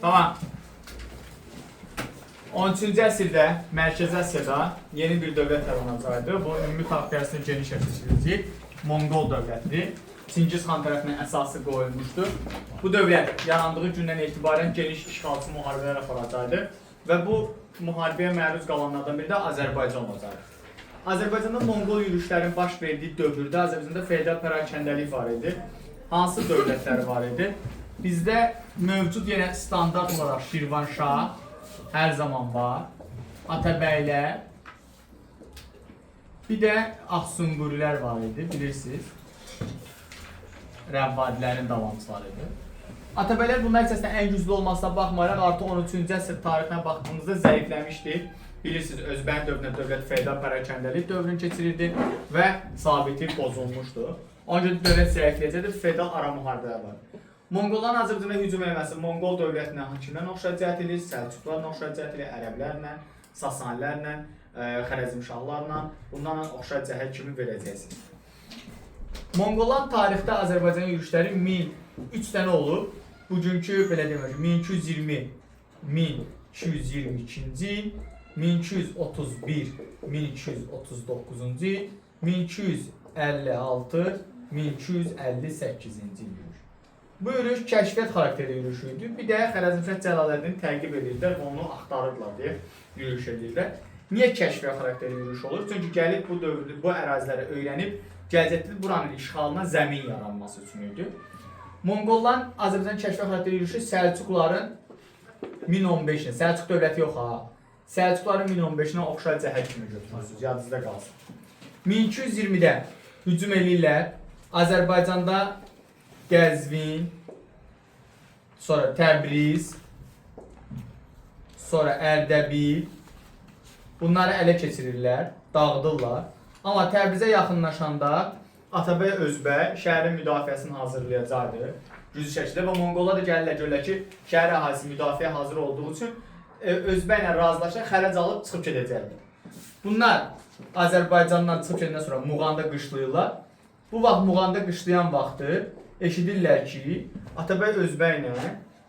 Tamam. 13-cü əsrdə Mərkəzi Asiyada yeni bir dövlət yaranacaqdı. Bu ümumi tarixçəsini geniş açılacaq. Monqol dövlətidir. Çingiz xan tərəfindən əsası qoyulmuşdur. Bu dövlət yarandığı gündən etibarən geniş işğalçı müharibələr aparacaqdı və bu müharibəyə məruz qalanlardan biri də Azərbaycan olacaqdı. Azərbaycanda Monqol yürüşlərin baş verdiyi dövrdə Azərbaycanda feodal pərakəndəlik var idi. Hansı dövlətləri var idi? Bizdə mövcud yenə standart olaraq Şirvanşah hər zaman var. Atabəylər, bir də Axsunqurilər var idi, bilirsiniz. Rəvvadilərin davamçıları idi. Atabəylər bunlar içərisində ən güclü olmasına baxmayaraq artıq 13-cü əsr tarixinə baxdığımızda zəifləmişdi. Bilirsiniz, Özbək dövründə dövlət feodal pərakəndəlik dövrünü keçirirdi və sabitlik pozulmuşdu. Ona görə dövlət zəifləyəcəkdir, feodal ara müharibələr var. Monqolların Azərbaycana hücum eləməsi Monqol dövlətinə hakimlərlə oxşacaq edilir, Səlcuqlarla oxşacaq edilir, Ərəblərlə, Sasanilərlə, Xərəzmşahlarla, bunlarla oxşacaq kimi verəcəksiniz. Monqolların tarixdə Azərbaycana yürüşləri 1003 dənə olub. Bugünkü, belə demək, 1220, 1222-ci il, 1231, 1239-cu il, 1256, 1258-ci il. Bu yürüyüş kəşfiyyat xarakterli yürüyüş idi. Bir də Xərəzmşah Cəlaləddini təqib edirlər və onu axtarırlar deyə yürüyüş edirlər. Niyə kəşfiyyat xarakterli yürüyüş olur? Çünki gəlib bu əraziləri öyrənib, gələcəkdə buranın işğalına zəmin yaranması üçün idi. Monqolların Azərbaycan kəşfiyyat xarakterli yürüyüşü Səlcuqların 1015-nə, Səlcuq dövləti yox ha, Səlcuqların 1015-nə oxşar cəhət kimi götürürsünüz, yadınızda qalsın. 1220-də hücum eləyirlər, Azərbaycanda Qəzvin, sonra Təbriz, sonra Ərdəbil, bunları ələ keçirirlər, dağıdırlar. Amma Təbrizə yaxınlaşanda Atabəy Özbək şəhərin müdafiəsini hazırlayacaqdır. Güclü şəkildə və Monqollar da gəlirlər, görürlər ki, şəhər əhalisi müdafiə hazır olduğu üçün Özbəklə razılaşır, xərəc alıb çıxıb gedəcəklər. Bunlar Azərbaycandan çıxıb gedəndən sonra Muğanda qışlayırlar. Bu vaxt Muğanda qışlayan vaxtı eşidirlər ki, Atabəy Özbəklə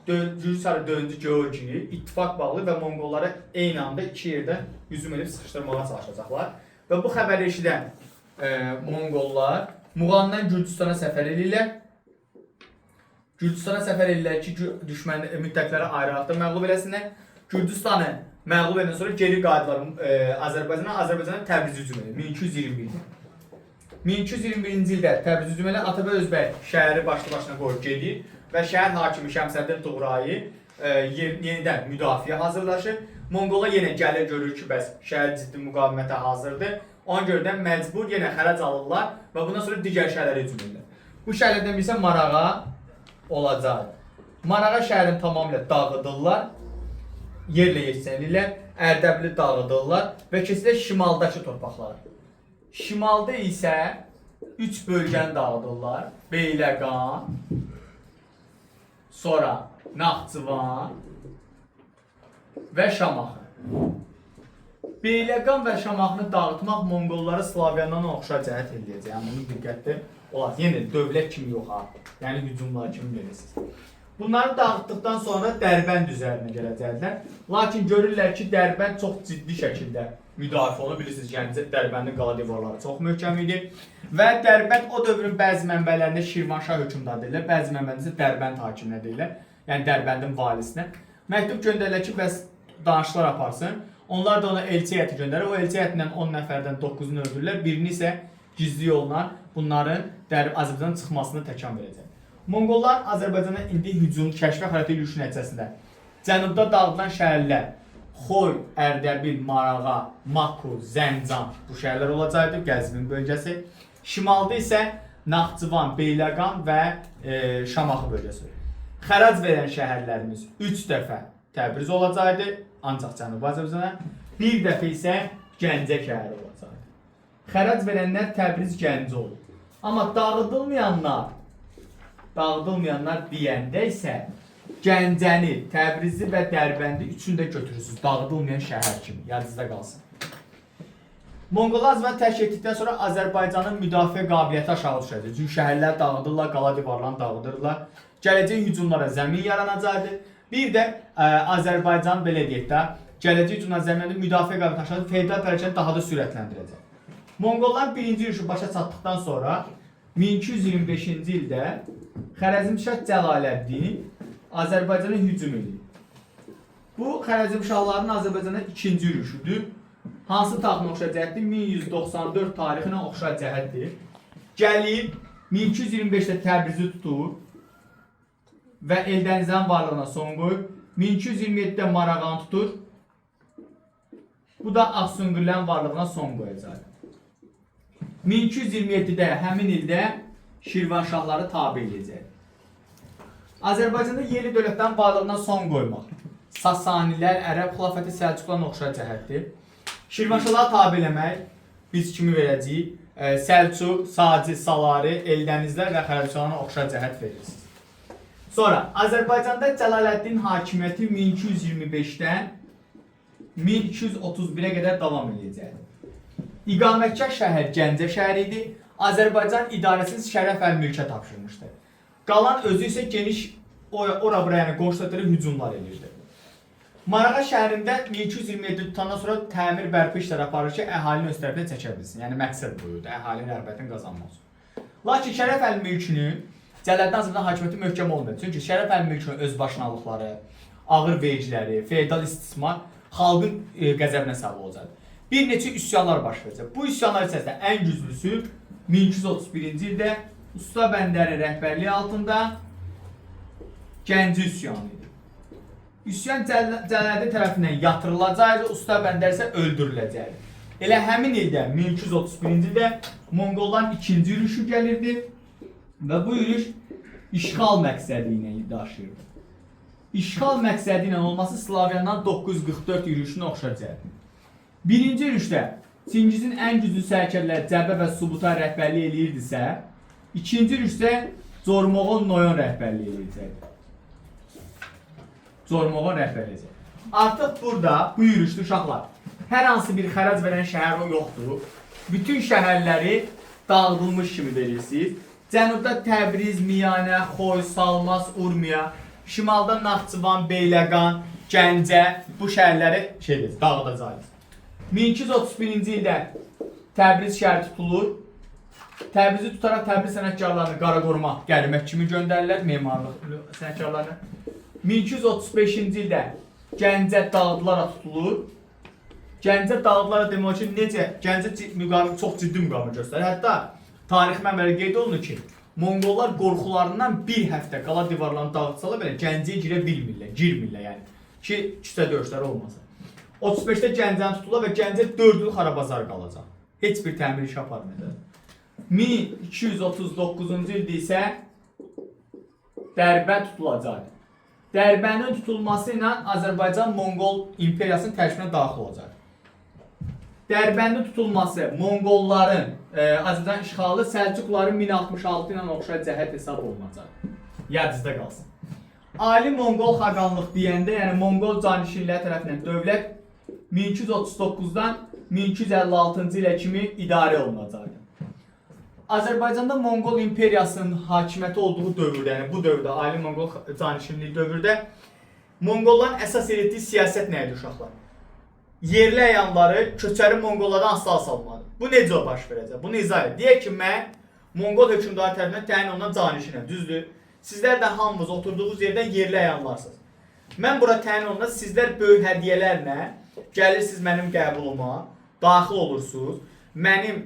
Gürcüsarı döndü Georgi ittifaq bağlı və Monqollara eyni anda iki yerdən hücum edib sıxışdırmağa çalışacaqlar. Və bu xəbəri eşidən Monqollar Muğandan Gürcüstana səfər edirlər. Gürcüstana səfər edirlər ki, düşmən müttəfiqləri ayrı-ayrı məğlub eləsinlər. Gürcüstanı məğlub edən sonra geri qayıdırlar Azərbaycana Təbriz hücum edir 1221-də. 1221-ci ildə Təbriz hücum edən Atabəy Özbək şəhəri başlı-başına qoyub gedir və şəhər hakimi Şəmsəddin Tuğrayı yenidən müdafiə hazırlaşır. Monqollar yenə gəlir, görür ki, bəs şəhər ciddi müqavimətə hazırdır. Ona görə də məcbur yenə xərəc alırlar və bundan sonra digər şəhərlərə hücum edirlər. Bu şəhərlərdən birisi Marağa olacaq. Marağa şəhərini tamamilə dağıdırlar, yerlə yeksən edirlər, Ərdəbili dağıdırlar və keçirlər şimaldakı torpaqlara. Şimalda isə 3 bölgəni dağıdırlar. Beyləqan, sonra Naxçıvan və Şamaxı. Beyləqan və Şamaxını dağıtmaq Monqolları Slavyandan oxşar cəhət edəcək. Yəni bunu diqqətli olasınız. Yenə dövlət kimi yox ha. Yəni hücumlar kimi verirsiniz. Bunları dağıtdıqdan sonra Dərbənd üzərinə gələcəklər. Lakin görürlər ki, Dərbənd çox ciddi şəkildə müdafiə olunur. Bilirsiniz, yəni Dərbəndin qala divarları çox möhkəm idi. Və Dərbənd o dövrün bəzi mənbələrində Şirvanşah hökmdar deyirlər, bəzi mənbələrində isə Dərbənd hakiminə deyirlər. Yəni Dərbəndin valisinə. Məktub göndərirlər ki, bəs danışıqlar aparsın. Onlar da ona elçi heyəti göndərir. O elçi heyətindən 10 nəfərdən 9-unu öldürürlər. Birini isə gizli yolla bunların Azərbaycandan çıxmasını təkan verəcək. Monqollar Azərbaycana indi hücum, kəşfiyyat xarakterli yürüyüş nəticəsində cənubda dağıdılan şəhərlər Xoy, Ərdəbil, Marağa, Maku, Zəncan bu şəhərlər olacaqdı, Qəzvin bölgəsi. Şimalda isə Naxçıvan, Beyləqan və Şamaxı bölgəsi. Xərac verən şəhərlərimiz 3 dəfə Təbriz olacaqdı, ancaq Cənubi Azərbaycana. Bir dəfə isə Gəncə şəhəri olacaqdı. Xərac verənlər Təbriz, Gəncə olur. Amma dağıdılmayanlar deyəndə isə Gəncəni, Təbrizi və Dərbəndi üçünü də götürürsünüz, dağıdılmayan şəhər kimi, yadınızda qalsın. Monqollar Azərbaycanı təşkil etdikdən sonra Azərbaycanın müdafiə qabiliyyəti aşağı düşəcək. Çünki şəhərlər dağıdırlar, qala divarlarını dağıdırlar. Gələcək hücumlara zəmin yaranacaqdır Bir də Azərbaycan belə deyək də, gələcək üçün zəminində müdafiə qabiliyyəti feodal hərəkəti daha da sürətləndirəcək. Monqolların birinci yürüşü başa çatdıqdan sonra 1225-ci ildə Xərəzmşah Cəlaləddin Azərbaycana hücum edir. Bu Xərəzmşahların Azərbaycana ikinci yürüşüdür. Hansı tarixinə oxşar cəhətdir? 1194 tarixinə oxşar cəhətdir. Gəlib 1225-də Təbrizi tutur və Eldənizlərin varlığına son qoyur. 1227-də Marağanı tutur. Bu da Ağsunqürlərin varlığına son qoyacaq. 1227-də həmin ildə Şirvanşahları tabe edəcək. Azərbaycanda yerli dövlətlərin varlığına son qoymaq Sasanilər, Ərəb xilafəti, Səlcuqlarla oxşar cəhətdir. Şirvanşahları tabe eləmək biz kimi verəcəyik? Səlcuq, Saci, Salari, Eldənizlər və Xərəzmşahlarına oxşar cəhət verirsiniz. Sonra Azərbaycanda Cəlaləddin hakimiyyəti 1225-dən 1231-ə qədər davam edəcək. İqamətgah şəhər Gəncə şəhəri idi. Azərbaycan idarəsiz şərəf əl-mülkə tapşırmışdı. Qalan özü isə geniş ora-bura yəni qonşulara hücumlar edirdi. Marağa şəhərində 1227 tutandan sonra təmir bərpa işləri aparır ki, əhalini öz tərəfinə çəkə bilsin. Yəni məqsəd buyurdu, əhalinin rəğbətini qazanmaq üçün. Lakin şərəf əl-mülkünün Cəlaləddin Azərbaycan hakimiyyəti möhkəm olmadı. Çünki şərəf əl-mülkünün özbaşınalıqları, ağır vergiləri, feodal istismar xalqın qəzəbinə səbəb olacaqdı. Bir neçə üsyanlar baş verəcək. Bu üsyanlar içərisində ən güclüsü 1231-ci ildə Usta Bəndərin rəhbərliyi altında Gəncə üsyanı idi. Üsyan Cəlaləddin tərəfindən yatırılacaqdı, Usta Bəndər isə öldürüləcəkdi. Elə həmin ildə 1231-ci ildə Monqolların ikinci yürüşü gəlirdi və bu yürüş işğal məqsədi ilə daşıyırdı. İşğal məqsədi ilə olması Slavyandan 944 yürüşünə oxşayacaqdı. Birinci yürüşdə Çingizin ən güclü sərkərləri Cəbə və Subuta rəhbərlik eləyirdisə, ikinci yürüşdə Zormoğon Noyon rəhbərlik eləyəcəkdi. Zormoğon rəhbərlik eləyəcəkdi. Artıq burada bu yürüşdə uşaqlar hər hansı bir xərac verən şəhər yoxdur. Bütün şəhərləri dağıdılmış kimi verirsiniz. Cənubda Təbriz, Miyanə, Xoy, Salmas, Urmiya, şimalda Naxçıvan, Beyləqan, Gəncə bu şəhərləri dağıdacaqdır. 1231-ci ildə Təbriz şəhəri tutulur. Təbrizi tutaraq Təbriz sənətkarlarını qara qoruma, qərimək kimi göndərirlər, memarlıq sənətkarlarını. 1235-ci ildə Gəncə dağıdılaraq tutulur. Gəncə dağıdılaraq demək ki, necə Gəncə çox ciddi müqavimət göstərir. Hətta tarix mənbələrdə qeyd olunur ki, Monqollar qorxularından bir həftə qala divarlarını dağıtsalar belə Gəncəyə girə bilmirlər, girmirlər yəni ki, küçə döyüşləri olmasın. 35-də Gəncəni tutulur və Gəncə 4 il xarabazar qalacaq. Heç bir təmir iş aparmayacaq. 1239-cu ildə isə Dərbə tutulacaq. Dərbənin tutulması ilə Azərbaycan Monqol imperiyasının tərkibinə daxil olacaq. Dərbənin tutulması Monqolların Azərbaycan işğalı Səlcuqların 1066 ilə oxşar cəhət hesab olunacaq. Yadınızda qalsın. Ali Monqol xaqanlıq deyəndə, yəni Monqol canişinləri tərəfindən dövlət 1239-dan 1256-cı ilə kimi idarə olunacaq. Azərbaycanda Monqol imperiyasının hakimiyyəti olduğu dövrdə, yəni bu dövrdə, Ali Monqol canişinliyi dövrdə Monqolların əsas etdiyi siyasət nə idi uşaqlar? Yerli əyanları köçəri Monqollardan asılı salmadı. Bu necə baş verəcək? Bunu izah edin. Deyək ki, mən Monqol hökmdarı tərəfindən təyin olunan canişinəm, düzdür? Sizlər də hamınız oturduğunuz yerdən yerli əyanlarsınız. Mən bura təyin olunan sizlər böyük hədiyyələrlə gəlirsiniz mənim qəbuluma, daxil olursunuz, mənim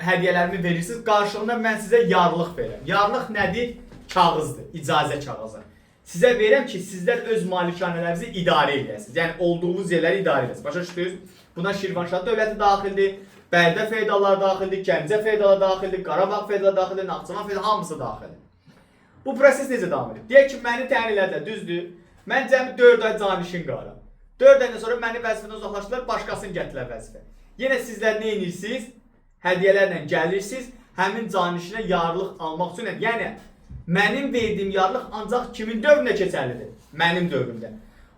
hədiyyələrimi verirsiniz, qarşılığında mən sizə yarlıq verirəm. Yarlıq nədir? Kağızdır, icazə kağızı. Sizə verirəm ki, sizlər öz malikanələrinizi idarə edəsiniz. Yəni, olduğunuz yerləri idarə edəsiniz. Başa düşdünüz? Buna Şirvanşah dövləti daxildir, Bərdə feodalları daxildir, Gəncə feodalı daxildir, Qarabağ feodalı daxildir, Naxçıvan feodalı hamısı daxildir. Bu proses necə davam edir? Deyək ki, məni təyin elədilər, düzdür? Mən cəmi 4 ay canişin qaram. 4 aydan sonra məni vəzifədən uzaqlaşdırırlar, başqasını gətirilər vəzifə. Yenə sizlər nə edirsiniz? Hədiyyələrlə gəlirsiniz, həmin canişinə yarlıq almaq üçün. Yəni, mənim verdiyim yarlıq ancaq kimin dövründə keçərlidir? Mənim dövrümdə.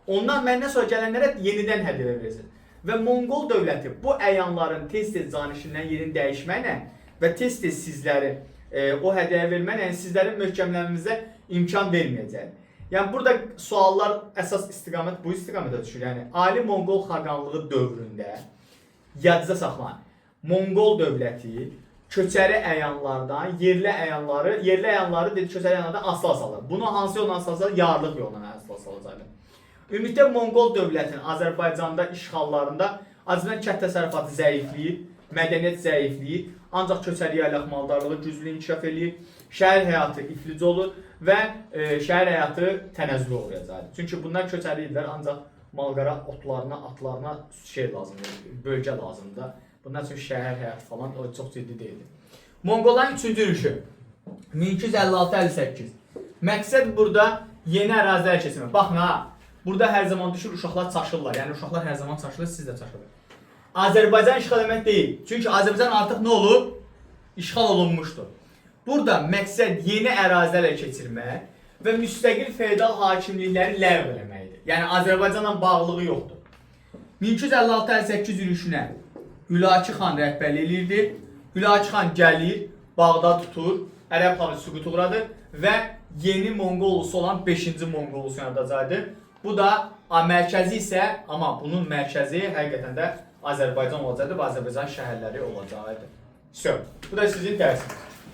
Ondan məndən sonra gələnlərə yenidən hədiyyələr verirsiniz. Və Monqol dövləti bu əyanların tez-tez canişindən yerini dəyişməklə və tez-tez sizləri o hədiyyəyə verməklə, yəni sizlərin möhkəmlənmənizə imkan verməyəcək. Yəni burada suallar əsas istiqamət bu istiqamətə düşür. Yəni Ali Monqol xaqanlığı dövründə yadda saxlayın. Monqol dövləti köçəri əyanlardan yerli əyanları dedi köçəri əyanlardan asılı salır. Bunu hansı yolla asılı salır? Yarlıq yolla asılı salacaqlar. Ümumiyyətlə Monqol dövlətinin Azərbaycanda işğallarında Azərbaycan kənd təsərrüfatı zəifləyir, mədəniyyət zəifləyir, ancaq köçəri yaylaq maldarlığı güclü inkişaf eləyir, şəhər həyatı iflic olur və şəhər həyatı tənəzzülə uğrayacaqdır. Çünki bunlar köçəri idilər, ancaq malqara otlarına, atlarına şey lazımdır, bölgə lazımdır. Bundan üçün şəhər həyatı falan o çox ciddi deyildi. Monqolların 3-cü yürüşü 1256-58. Məqsəd burada yeni ərazilər keçirmək. Baxın ha, burada hər zaman düşür uşaqlar çaşırlar. Yəni uşaqlar hər zaman çaşırlar, siz də çaşırlar. Azərbaycan işğal etmək deyil. Çünki Azərbaycan artıq nə olub? İşğal olunmuşdur. Burada məqsəd yeni ərazilər keçirmək və müstəqil feodal hakimlikləri ləğv eləməkdir. Yəni Azərbaycanla bağlılığı yoxdur. 1256-58 yürüşünə Hülaki xan rəhbərlik eləyirdi. Hülaki xan gəlir, Bağdad tutur, Ərəb xanı süqut uğradır və yeni Monqol ulusu olan 5-ci Monqol ulusu yaradacaqdır. Bu da mərkəzi isə, amma bunun mərkəzi həqiqətən də Azərbaycan olacaqdır və Azərbaycan şəhərləri olacaqdır. Bu da sizin dərsiniz.